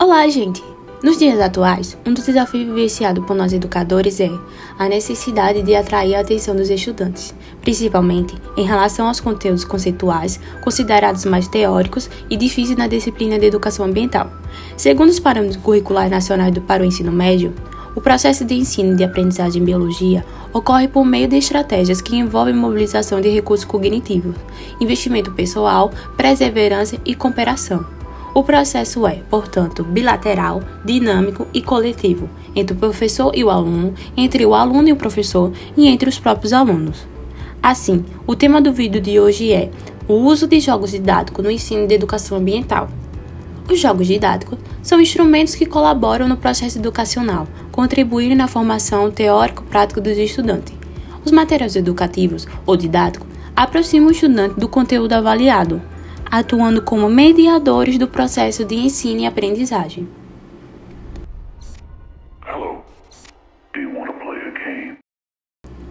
Olá, gente! Nos dias atuais, um dos desafios vivenciados por nós educadores é a necessidade de atrair a atenção dos estudantes, principalmente em relação aos conteúdos conceituais considerados mais teóricos e difíceis na disciplina de educação ambiental. Segundo os parâmetros curriculares nacionais para o ensino médio, o processo de ensino e de aprendizagem em biologia ocorre por meio de estratégias que envolvem mobilização de recursos cognitivos, investimento pessoal, perseverança e cooperação. O processo é, portanto, bilateral, dinâmico e coletivo, entre o professor e o aluno, entre o aluno e o professor e entre os próprios alunos. Assim, o tema do vídeo de hoje é o uso de jogos didáticos no ensino de educação ambiental. Os jogos didáticos são instrumentos que colaboram no processo educacional, contribuindo na formação teórico-prática dos estudantes. Os materiais educativos, ou didáticos, aproximam o estudante do conteúdo avaliado, atuando como mediadores do processo de ensino e aprendizagem. Hello. Do you want to play a game?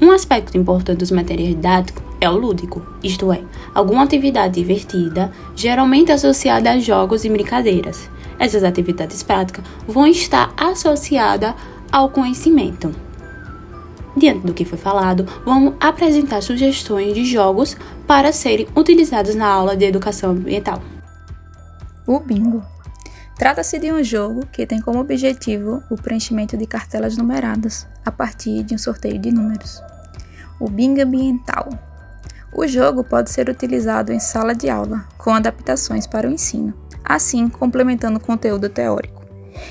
Um aspecto importante dos materiais didáticos é o lúdico, isto é, alguma atividade divertida, geralmente associada a jogos e brincadeiras. Essas atividades práticas vão estar associadas ao conhecimento. Diante do que foi falado, vamos apresentar sugestões de jogos para serem utilizados na aula de educação ambiental. O bingo. Trata-se de um jogo que tem como objetivo o preenchimento de cartelas numeradas a partir de um sorteio de números. O bingo ambiental. O jogo pode ser utilizado em sala de aula, com adaptações para o ensino, assim complementando o conteúdo teórico.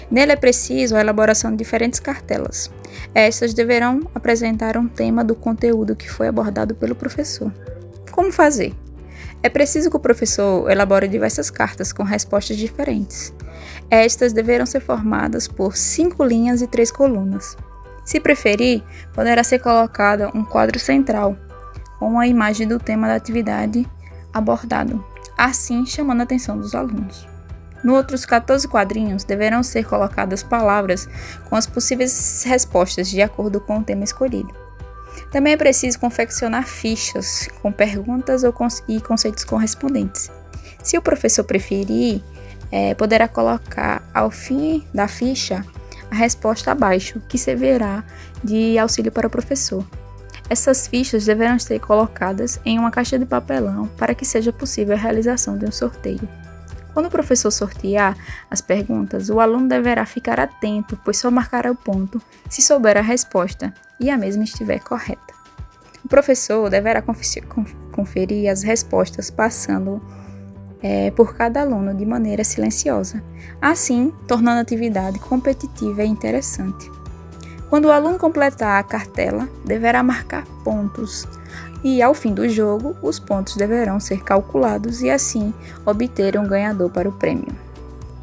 Nele é preciso a elaboração de diferentes cartelas. Estas deverão apresentar um tema do conteúdo que foi abordado pelo professor. Como fazer? É preciso que o professor elabore diversas cartas com respostas diferentes. Estas deverão ser formadas por 5 linhas e 3 colunas. Se preferir, poderá ser colocado um quadro central, com a imagem do tema da atividade abordado, assim chamando a atenção dos alunos. Nos outros 14 quadrinhos deverão ser colocadas palavras com as possíveis respostas de acordo com o tema escolhido. Também é preciso confeccionar fichas com perguntas e conceitos correspondentes. Se o professor preferir, poderá colocar ao fim da ficha a resposta abaixo, que servirá de auxílio para o professor. Essas fichas deverão ser colocadas em uma caixa de papelão para que seja possível a realização de um sorteio. Quando o professor sortear as perguntas, o aluno deverá ficar atento, pois só marcará o ponto se souber a resposta e a mesma estiver correta. O professor deverá conferir as respostas passando por cada aluno de maneira silenciosa, assim tornando a atividade competitiva e interessante. Quando o aluno completar a cartela, deverá marcar pontos. E, ao fim do jogo, os pontos deverão ser calculados e, assim, obter um ganhador para o prêmio.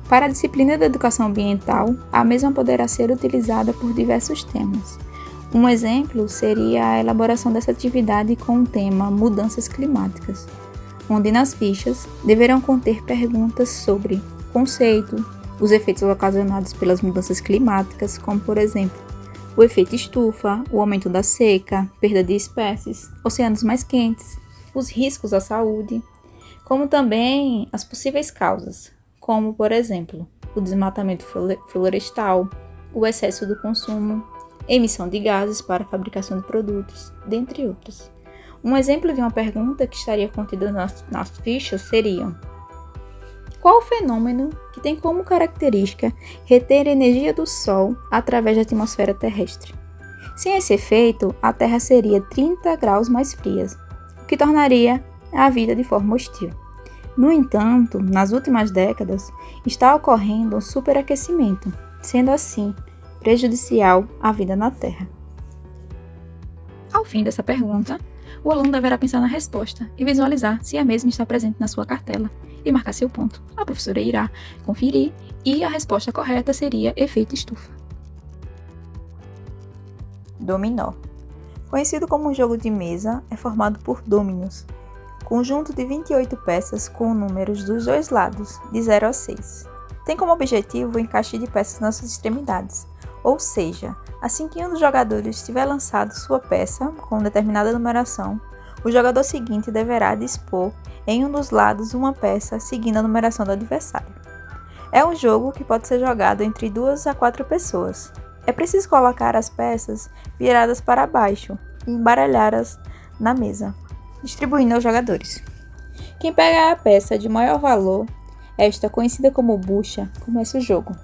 Para a disciplina de educação ambiental, a mesma poderá ser utilizada por diversos temas. Um exemplo seria a elaboração dessa atividade com o tema Mudanças Climáticas, onde nas fichas deverão conter perguntas sobre conceito, os efeitos ocasionados pelas mudanças climáticas, como, por exemplo, o efeito estufa, o aumento da seca, perda de espécies, oceanos mais quentes, os riscos à saúde, como também as possíveis causas, como, por exemplo, o desmatamento florestal, o excesso do consumo, emissão de gases para a fabricação de produtos, dentre outros. Um exemplo de uma pergunta que estaria contida nas fichas seria: qual o fenômeno que tem como característica reter a energia do Sol através da atmosfera terrestre? Sem esse efeito, a Terra seria 30 graus mais fria, o que tornaria a vida de forma hostil. No entanto, nas últimas décadas, está ocorrendo um superaquecimento, sendo assim prejudicial à vida na Terra. Ao fim dessa pergunta, o aluno deverá pensar na resposta e visualizar se a mesma está presente na sua cartela e marcar seu ponto. A professora irá conferir e a resposta correta seria efeito estufa. Dominó. Conhecido como um jogo de mesa, é formado por domínios, conjunto de 28 peças com números dos dois lados, de 0 a 6. Tem como objetivo o encaixe de peças nas suas extremidades, ou seja, assim que um dos jogadores tiver lançado sua peça com determinada numeração, o jogador seguinte deverá dispor em um dos lados uma peça seguindo a numeração do adversário. É um jogo que pode ser jogado entre 2 a 4 pessoas. É preciso colocar as peças viradas para baixo e embaralhá-las na mesa, distribuindo aos jogadores. Quem pega a peça de maior valor, esta conhecida como bucha, começa o jogo.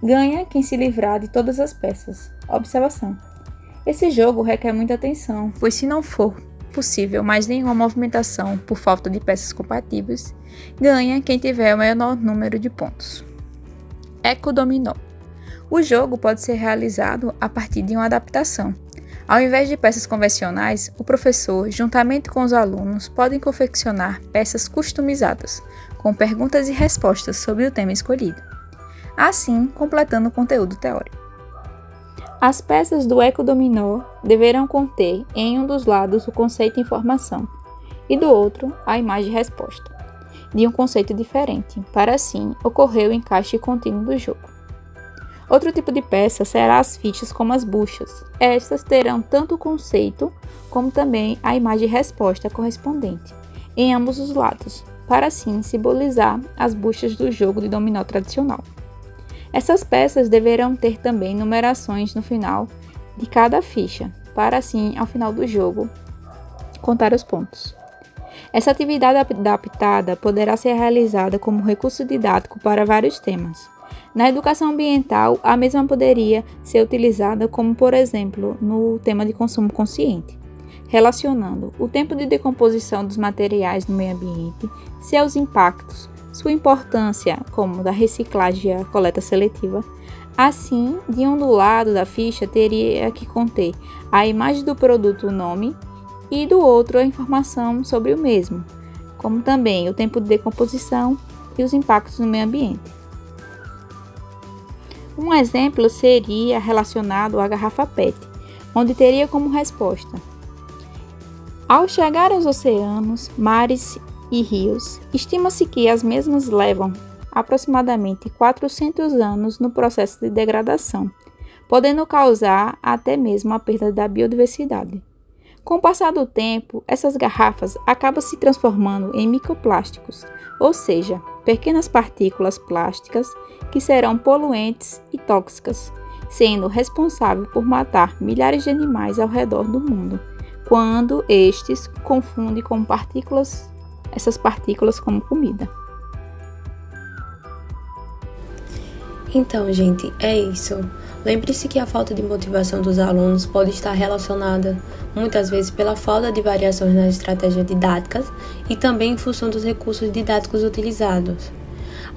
Ganha quem se livrar de todas as peças. Observação: esse jogo requer muita atenção, pois se não for possível mais nenhuma movimentação por falta de peças compatíveis, ganha quem tiver o menor número de pontos. Eco Dominó. O jogo pode ser realizado a partir de uma adaptação. Ao invés de peças convencionais, o professor, juntamente com os alunos, podem confeccionar peças customizadas, com perguntas e respostas sobre o tema escolhido, assim completando o conteúdo teórico. As peças do Eco Dominó deverão conter em um dos lados o conceito informação e do outro a imagem resposta, de um conceito diferente, para assim ocorrer o encaixe contínuo do jogo. Outro tipo de peça será as fichas como as buchas. Estas terão tanto o conceito como também a imagem resposta correspondente, em ambos os lados, para assim simbolizar as buchas do jogo de dominó tradicional. Essas peças deverão ter também numerações no final de cada ficha, para assim, ao final do jogo, contar os pontos. Essa atividade adaptada poderá ser realizada como recurso didático para vários temas. Na educação ambiental, a mesma poderia ser utilizada como, por exemplo, no tema de consumo consciente, relacionando o tempo de decomposição dos materiais no meio ambiente, seus impactos, sua importância, como da reciclagem e a coleta seletiva. Assim, de um do lado da ficha teria que conter a imagem do produto, o nome, e do outro a informação sobre o mesmo, como também o tempo de decomposição e os impactos no meio ambiente. Um exemplo seria relacionado à garrafa PET, onde teria como resposta: ao chegar aos oceanos, mares e rios, estima-se que as mesmas levam aproximadamente 400 anos no processo de degradação, podendo causar até mesmo a perda da biodiversidade. Com o passar do tempo, essas garrafas acabam se transformando em microplásticos, ou seja, pequenas partículas plásticas que serão poluentes e tóxicas, sendo responsável por matar milhares de animais ao redor do mundo, quando estes confundem com essas partículas como comida. Então, gente, é isso. Lembre-se que a falta de motivação dos alunos pode estar relacionada, muitas vezes, pela falta de variações nas estratégias didáticas e também em função dos recursos didáticos utilizados.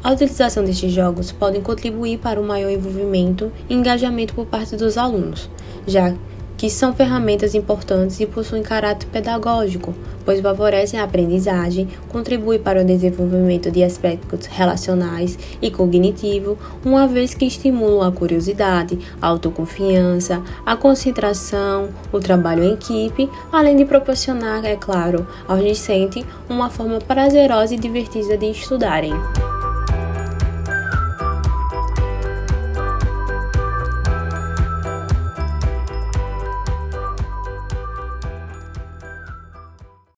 A utilização destes jogos pode contribuir para um maior envolvimento e engajamento por parte dos alunos, já que são ferramentas importantes e possuem caráter pedagógico, pois favorecem a aprendizagem, contribuem para o desenvolvimento de aspectos relacionais e cognitivo, uma vez que estimulam a curiosidade, a autoconfiança, a concentração, o trabalho em equipe, além de proporcionar, é claro, aos discentes uma forma prazerosa e divertida de estudarem.